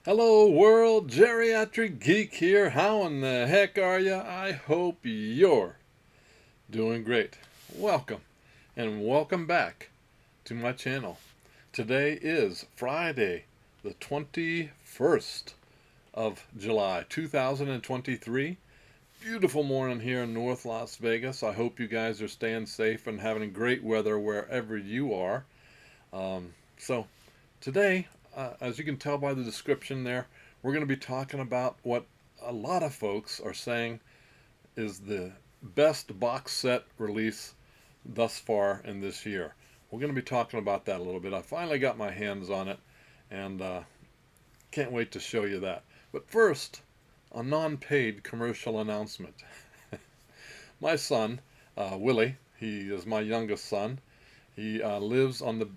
Hello world, Geriatric Geek here. How in the heck are you? I hope you're doing great. Welcome and welcome back to my channel. Today is Friday, the 21st of July, 2023. Beautiful morning here in North Las Vegas. I hope you guys are staying safe and having great weather wherever you are. So today, as you can tell by the description there, we're going to be talking about what a lot of folks are saying is the best box set release thus far in this year. We're going to be talking about that a little bit. I finally got my hands on it and can't wait to show you that. But first, a non-paid commercial announcement. My son, Willie, he is my youngest son. He lives on the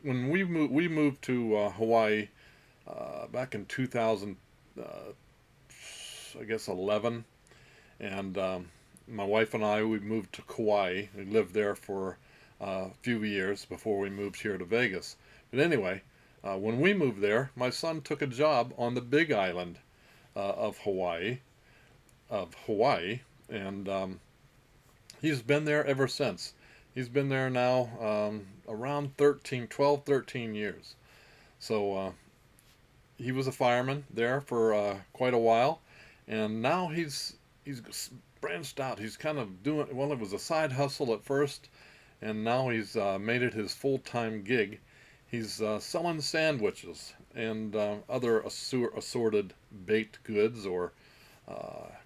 when we moved to Hawaii back in 2000, I guess 11, and my wife and we moved to Kauai. We lived there for a few years before we moved here to Vegas. But anyway, when we moved there, my son took a job on the Big Island of Hawaii, and he's been there ever since. He's been there now around 12, 13 years. So he was a fireman there for quite a while, and now he's branched out. He's kind of doing, well, it was a side hustle at first, and now he's made it his full-time gig. He's selling sandwiches and other assorted baked goods or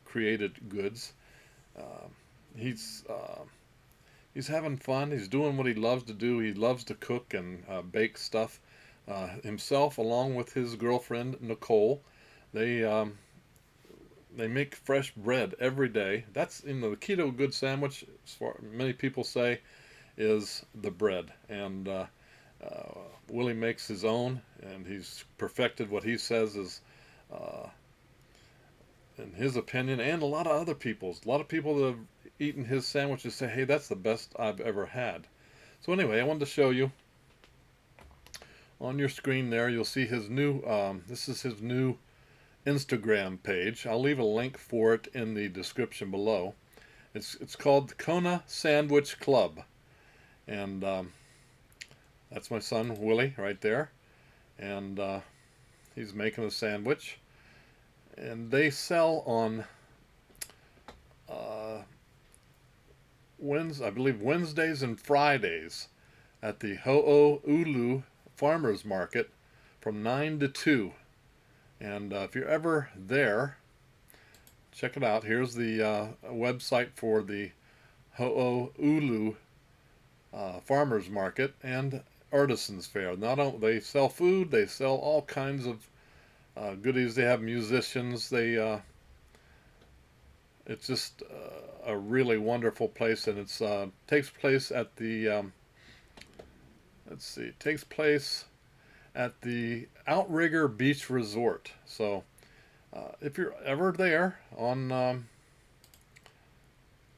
created goods. Uh, he's He's having fun. He's doing what he loves to do. He loves to cook and bake stuff himself, along with his girlfriend Nicole. They they make fresh bread every day. That's the keto good sandwich. As far many people say, is the bread, and Willie makes his own, and he's perfected what he says is. In his opinion, and a lot of other people's. A lot of people that have eaten his sandwiches say, hey, that's the best I've ever had. So anyway, I wanted to show you on your screen there. You'll see his new, this is his new Instagram page. I'll leave a link for it in the description below. It's called the Kona Sandwich Club. And that's my son, Willie, right there. And he's making a sandwich. And they sell on I believe Wednesdays and Fridays at the Ho'oulu Farmers Market from 9 to 2. And if you're ever there, check it out. Here's the website for the Ho'oulu Farmers Market and Artisans Fair. Not only they sell food, they sell all kinds of goodies. They have musicians. It's just a really wonderful place, and it's takes place at the takes place at the Outrigger Beach Resort. So if you're ever there on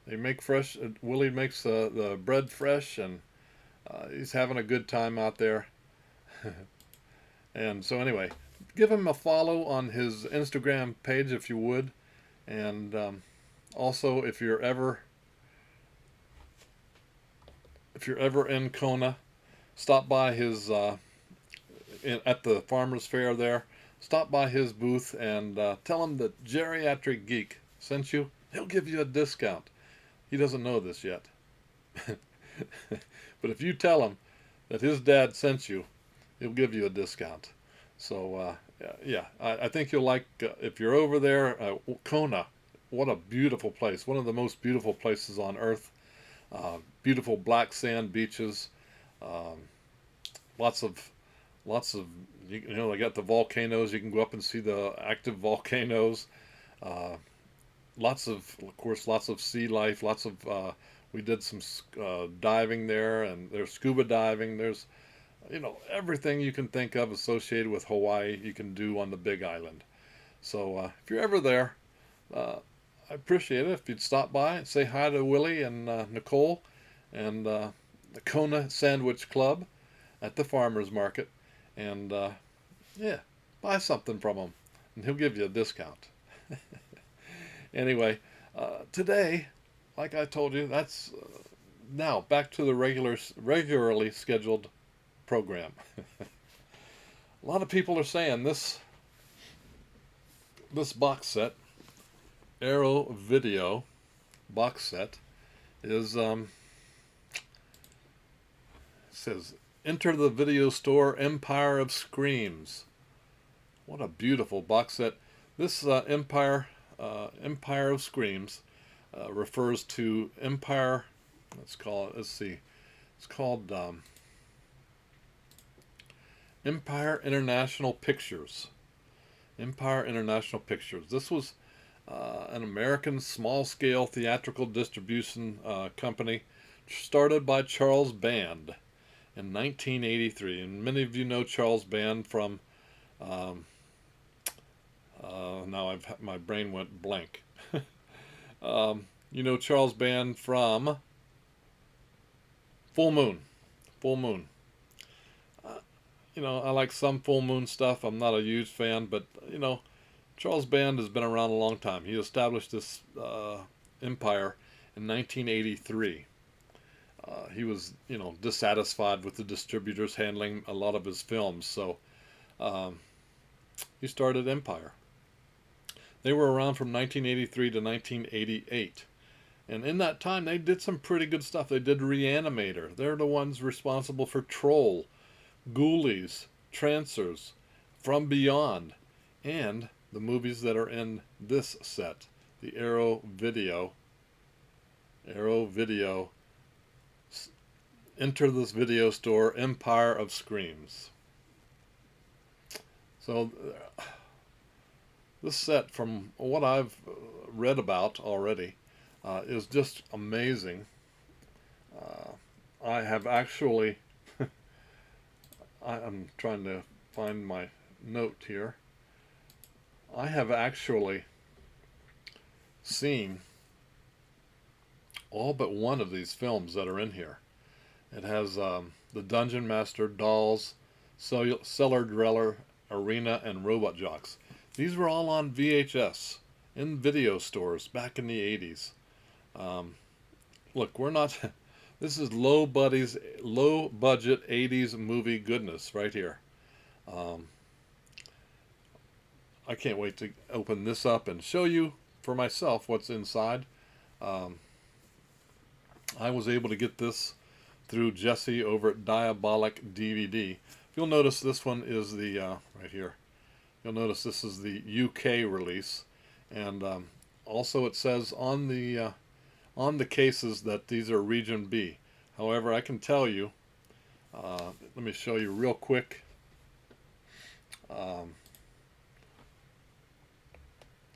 they make fresh. Willie makes the bread fresh, and he's having a good time out there. And so anyway, give him a follow on his Instagram page if you would, and also if you're ever in Kona, stop by his at the Farmers Fair there. Stop by his booth and tell him that Geriatric Geek sent you. He'll give you a discount. He doesn't know this yet, but if you tell him that his dad sent you, he'll give you a discount. So yeah, I think you'll like if you're over there. Kona, what a beautiful place! One of the most beautiful places on earth. Beautiful black sand beaches. Lots of you know, they got the volcanoes. You can go up and see the active volcanoes. Of course, lots of sea life. Lots of we did some diving there, and there's scuba diving. There's everything you can think of associated with Hawaii you can do on the Big Island. So if you're ever there, I appreciate it if you'd stop by and say hi to Willie and Nicole and the Kona Sandwich Club at the Farmers Market. And yeah, buy something from him, and he'll give you a discount. Anyway, today, like I told you, that's now back to the regularly scheduled program. A lot of people are saying this box set, Arrow Video box set, is says enter the video store Empire of Screams. What a beautiful box set. This Empire of Screams refers to Empire. Let's call it. Let's see. It's called Empire International Pictures. Empire International Pictures. This was an American small-scale theatrical distribution company started by Charles Band in 1983. And many of you know Charles Band from now my brain went blank. You know Charles Band from Full Moon. Full Moon. You know, I like some Full Moon stuff. I'm not a huge fan, but you know, Charles Band has been around a long time. He established this empire in 1983. He was, you know, dissatisfied with the distributors handling a lot of his films, so he started Empire. They were around from 1983 to 1988. And in that time, they did some pretty good stuff. They did Reanimator. They're the ones responsible for Troll, Ghoulies, Trancers, From Beyond, and the movies that are in this set, the Arrow Video. Enter this video store, Empire of Screams. So this set, from what I've read about already, is just amazing. I have actually, I'm trying to find my note here. I have actually seen all but one of these films that are in here. It has the Dungeon Master, Dolls, Cellar Dweller, Arena, and Robot Jocks. These were all on VHS in video stores back in the 80s. Look, we're not. This is low budget 80s movie goodness right here. I can't wait to open this up and show you for myself what's inside. I was able to get this through Jesse over at Diabolic DVD. You'll notice this one is the right here. You'll notice this is the UK release, and also it says on the cases that these are Region B. However, I can tell you. Let me show you real quick.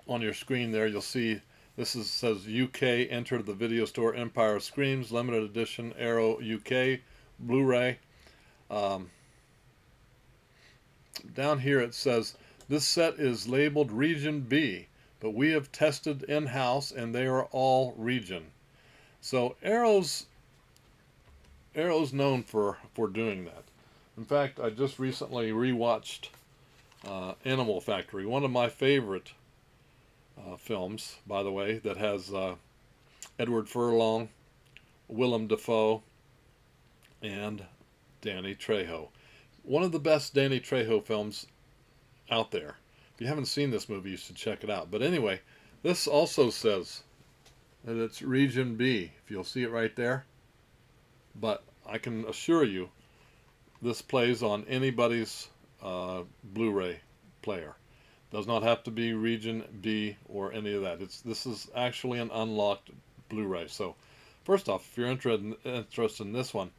On your screen there, you'll see this says UK. Enter the video store Empire of Screams limited edition Arrow UK Blu-ray. Down here it says this set is labeled Region B, but we have tested in-house and they are all region. So Arrow's known for doing that. In fact, I just recently rewatched Animal Factory, one of my favorite films, by the way, that has Edward Furlong, Willem Dafoe, and Danny Trejo. One of the best Danny Trejo films out there. If you haven't seen this movie, you should check it out. But anyway, this also says that it's Region B, if you'll see it right there. But I can assure you, this plays on anybody's Blu-ray player. Does not have to be Region B or any of that. This is actually an unlocked Blu-ray. So, first off, if you're interested in this one,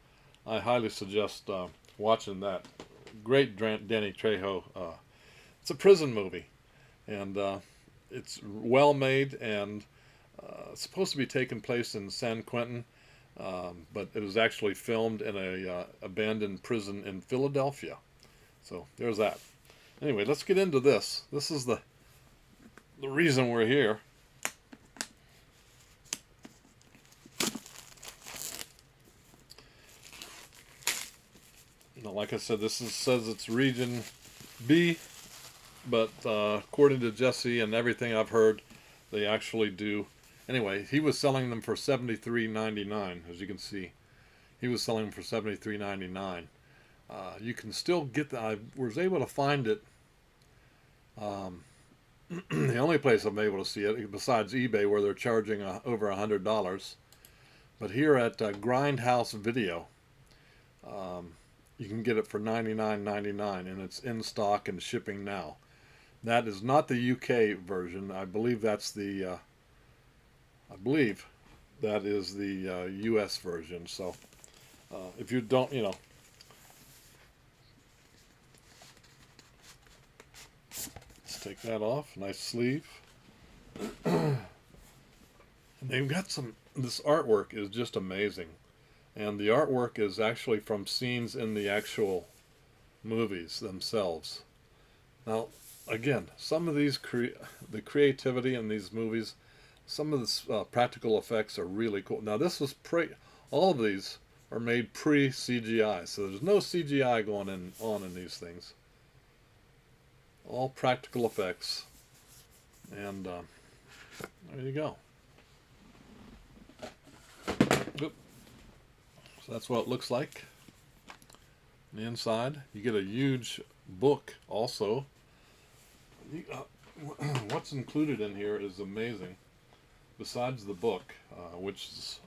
I highly suggest watching that. Great Danny Trejo. It's a prison movie, and it's well made, and it's supposed to be taking place in San Quentin, but it was actually filmed in a abandoned prison in Philadelphia. So there's that. Anyway, let's get into this. This is the reason we're here. Now, like I said, says it's Region B. but according to Jesse and everything I've heard, they actually do. Anyway, he was selling them for $73.99, as you can see. He was selling them for $73.99. You can still get that. I was able to find it. Um, the only place I'm able to see it, besides eBay, where they're charging over $100. But here at Grindhouse Video, you can get it for $99.99, and it's in stock and shipping now. That is not the UK version. I believe that's the. I believe that is the US version. So if you don't, let's take that off. Nice sleeve. And they've got some. This artwork is just amazing, and the artwork is actually from scenes in the actual movies themselves. Now, again, some of these the creativity in these movies, some of the practical effects are really cool. Now, this was all of these are made pre CGI, so there's no CGI going on in these things. All practical effects, and there you go. Oop. So that's what it looks like. On the inside, you get a huge book also. What's included in here is amazing. Besides the book, which is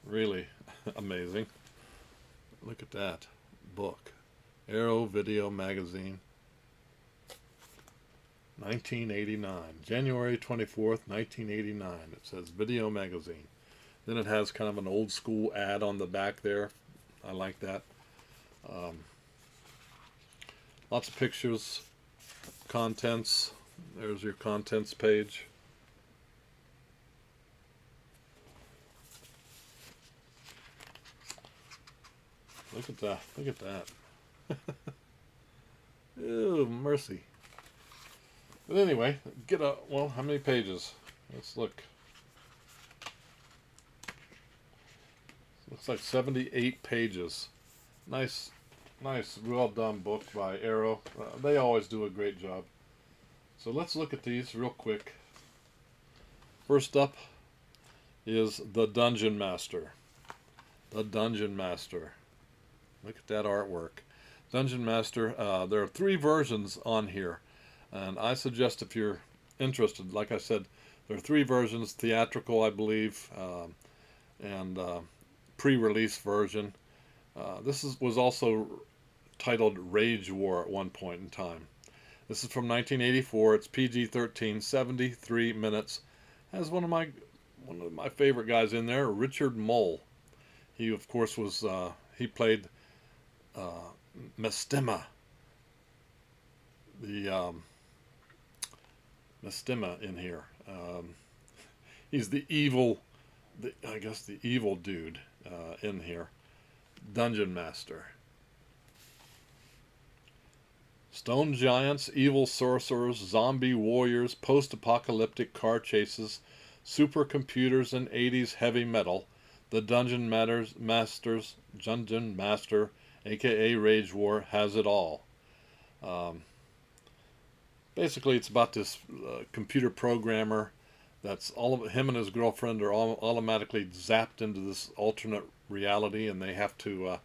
really amazing. Look at that book. Arrow Video Magazine. 1989. January 24th, 1989. It says Video Magazine. Then it has kind of an old school ad on the back there. I like that. Lots of pictures, contents. There's your contents page. Look at that. Look at that. Ew, mercy. But anyway, well, how many pages? Let's look. Looks like 78 pages. Nice, well done book by Arrow. They always do a great job. So let's look at these real quick. First up is The Dungeon Master. The Dungeon Master. Look at that artwork. Dungeon Master. There are 3 versions on here, and I suggest if you're interested, like I said, there are 3 versions: theatrical, I believe, and pre-release version. This was also titled Rage War at one point in time. This is from 1984. It's PG-13, 73 minutes. Has one of my favorite guys in there, Richard Mole. He of course was he played Mestima, the Mestima in here. He's the evil, I guess the evil dude in here. Dungeon Master. Stone giants, evil sorcerers, zombie warriors, post-apocalyptic car chases, supercomputers, and 80s heavy metal. The Dungeon Master, aka Rage War, has it all. Basically, it's about this computer programmer that's him and his girlfriend are all automatically zapped into this alternate reality, and they have to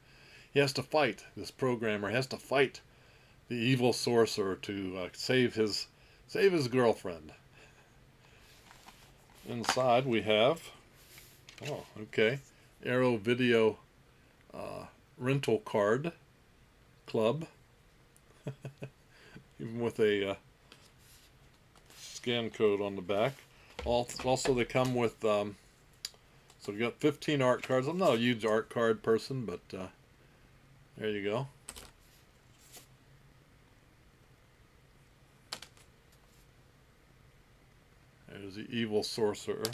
he has to fight. This programmer has to fight the evil sorcerer to save his girlfriend. Inside we have Arrow Video rental card club, even with a scan code on the back. Also, they come with so we got 15 art cards. I'm not a huge art card person, but there you go. There's the evil sorcerer.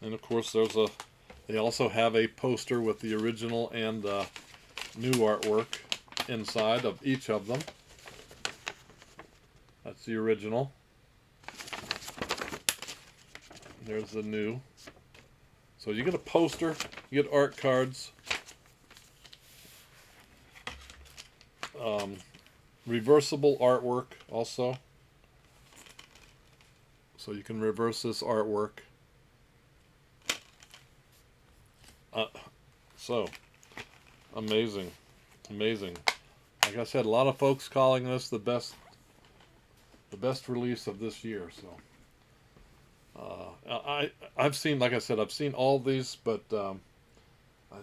And of course they also have a poster with the original and new artwork inside of each of them. That's the original. There's the new. So you get a poster, you get art cards. reversible artwork also. So you can reverse this artwork. So amazing, amazing. Like I said, a lot of folks calling this the best release of this year. So I've seen, like I said, I've seen all these, but I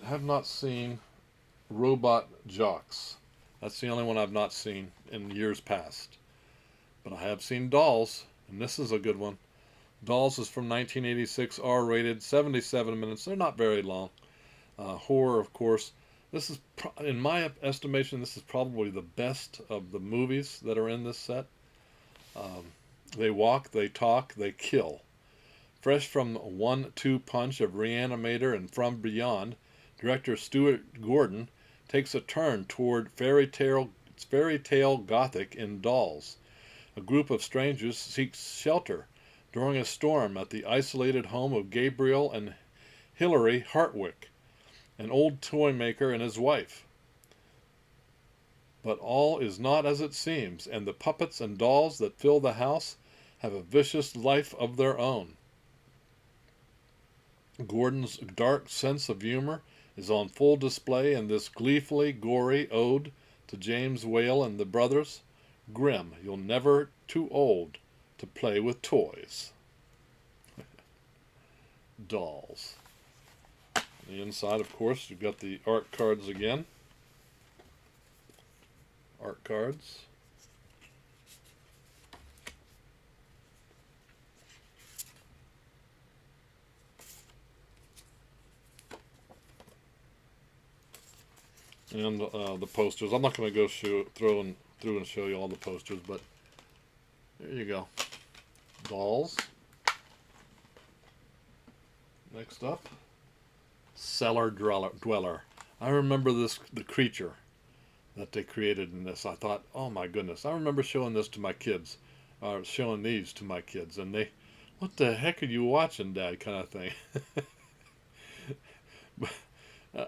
have not seen Robot Jocks. That's the only one I've not seen in years past. But I have seen Dolls, and this is a good one. Dolls is from 1986, R-rated, 77 minutes. They're not very long. Horror, of course. This is, in my estimation, this is probably the best of the movies that are in this set. They walk, they talk, they kill. Fresh from 1-2 punch of Reanimator and From Beyond, director Stuart Gordon takes a turn toward fairy tale gothic in Dolls. A group of strangers seeks shelter during a storm at the isolated home of Gabriel and Hilary Hartwick, an old toy maker and his wife. But all is not as it seems, and the puppets and dolls that fill the house have a vicious life of their own. Gordon's dark sense of humor is on full display in this gleefully gory ode to James Whale and the brothers. Grim, you're never too old to play with toys. Dolls. On the inside, of course, you've got the art cards again. Art cards. And the posters. I'm not going to go through and show you all the posters, but there you go. Dolls. Next up, Cellar Dweller. I remember the creature that they created in this. I thought, oh my goodness. I remember showing this to my kids, showing these to my kids, and they, what the heck are you watching, Dad, kind of thing. But,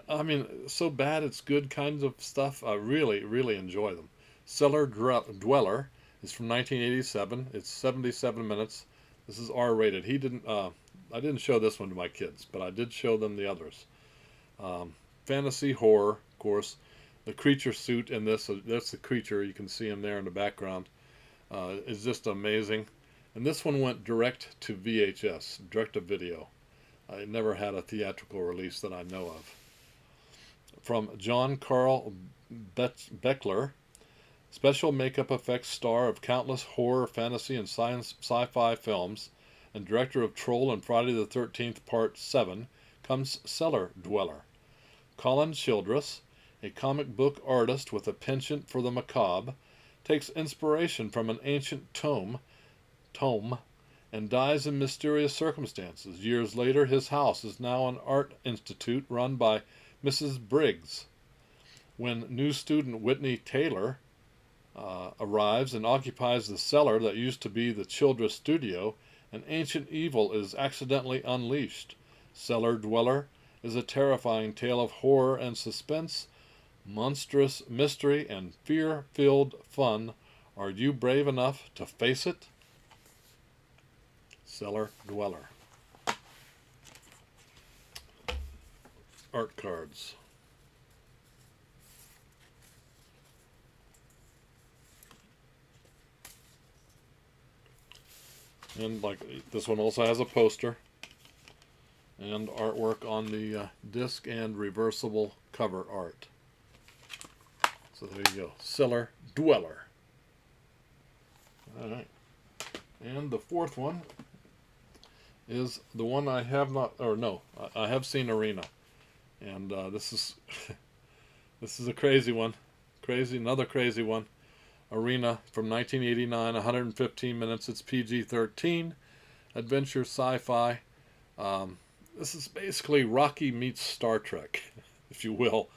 I mean, so bad it's good kinds of stuff. I really, really enjoy them. Cellar Dweller is from 1987. It's 77 minutes. This is R-rated. I didn't show this one to my kids, but I did show them the others. Fantasy horror, of course. The creature suit in this, that's the creature. You can see him there in the background. Is just amazing. And this one went direct to VHS, direct to video. I never had a theatrical release that I know of. From John Carl Beckler, special makeup effects star of countless horror, fantasy, and sci-fi films, and director of Troll and Friday the 13th Part 7, comes Cellar Dweller. Colin Childress, a comic book artist with a penchant for the macabre, takes inspiration from an ancient tome, and dies in mysterious circumstances. Years later, his house is now an art institute run by Mrs. Briggs. When new student Whitney Taylor arrives and occupies the cellar that used to be the Childress studio, an ancient evil is accidentally unleashed. Cellar Dweller is a terrifying tale of horror and suspense, monstrous mystery, and fear-filled fun. Are you brave enough to face it? Cellar Dweller. Art cards. And like this one also has a poster and artwork on the disc and reversible cover art. So there you go, Cellar Dweller. All right, and the fourth one is the one I have not, or no, I have seen Arena, and this is this is a crazy one, another crazy one. Arena from 1989, 115 minutes. It's PG-13, adventure sci-fi. This is basically Rocky meets Star Trek, if you will.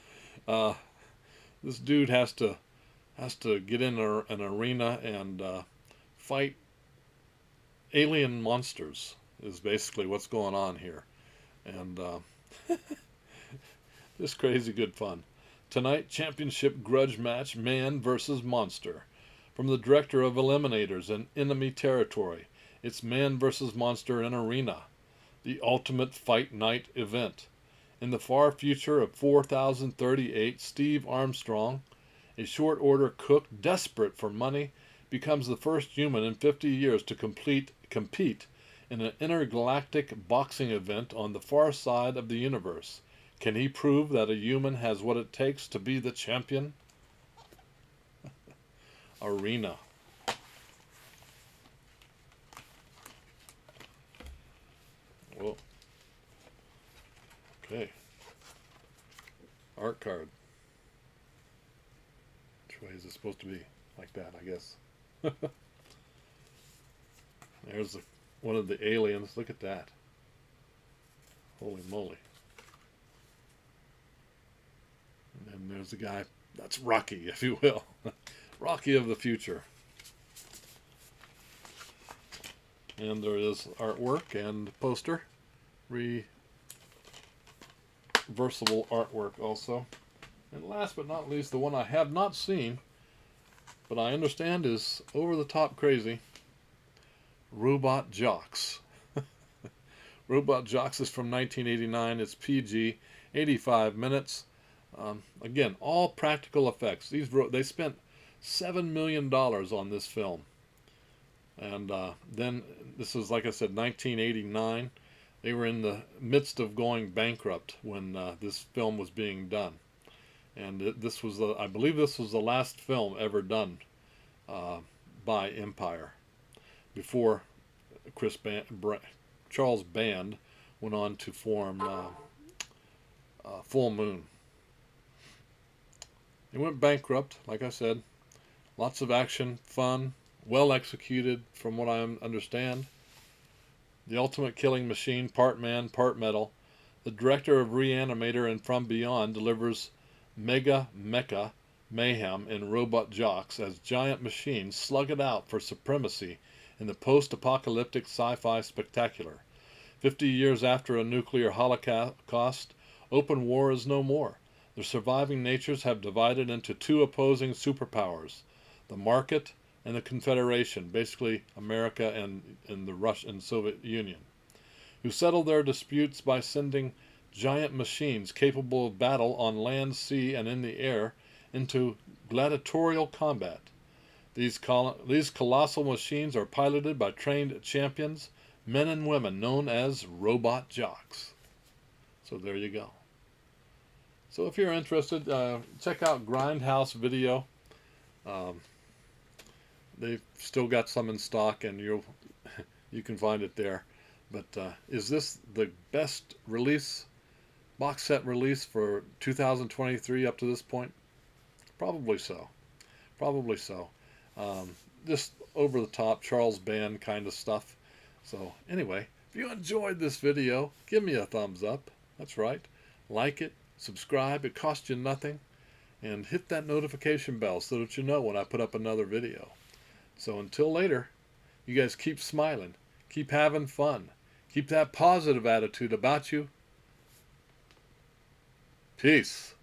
This dude has to get in an arena and fight alien monsters. Is basically what's going on here, and just crazy good fun. Tonight, championship grudge match, man versus monster. From the director of Eliminators and Enemy Territory, it's Man vs. Monster in Arena, the ultimate fight night event. In the far future of 4038, Steve Armstrong, a short order cook desperate for money, becomes the first human in 50 years to compete in an intergalactic boxing event on the far side of the universe. Can he prove that a human has what it takes to be the champion? Arena. Whoa. Okay. Art card. Which way is it supposed to be? Like that, I guess. There's one of the aliens. Look at that. Holy moly. And then there's the guy. That's Rocky, if you will. Rocky of the future. And there is artwork and poster. Reversible artwork also. And last but not least, the one I have not seen, but I understand is over the top crazy. Robot Jox. Robot Jox is from 1989. It's PG, 85 minutes. Again, all practical effects. They spent $7 million on this film. And then, this is, like I said, 1989. They were in the midst of going bankrupt when this film was being done. And this was, I believe this was the last film ever done by Empire, before Charles Band went on to form Full Moon. They went bankrupt, like I said. Lots of action, fun, well executed from what I understand. The ultimate killing machine, part man, part metal. The director of Reanimator and From Beyond delivers mega mecha mayhem in Robot Jox as giant machines slug it out for supremacy in the post-apocalyptic sci-fi spectacular. 50 years after a nuclear holocaust, open war is no more. The surviving natures have divided into two opposing superpowers, the market and the Confederation, basically America and the Russian and Soviet Union, who settle their disputes by sending giant machines capable of battle on land, sea, and in the air into gladiatorial combat. These colossal machines are piloted by trained champions, men and women known as Robot Jox. So there you go. So if you're interested, check out Grindhouse Video. They've still got some in stock, and you can find it there. But is this the best box set release for 2023 up to this point? Probably so. Probably so. Just over the top Charles Band kind of stuff. So anyway, if you enjoyed this video, give me a thumbs up. That's right. Like it, subscribe. It costs you nothing. And hit that notification bell so that you know when I put up another video. So until later, you guys keep smiling, keep having fun, keep that positive attitude about you. Peace.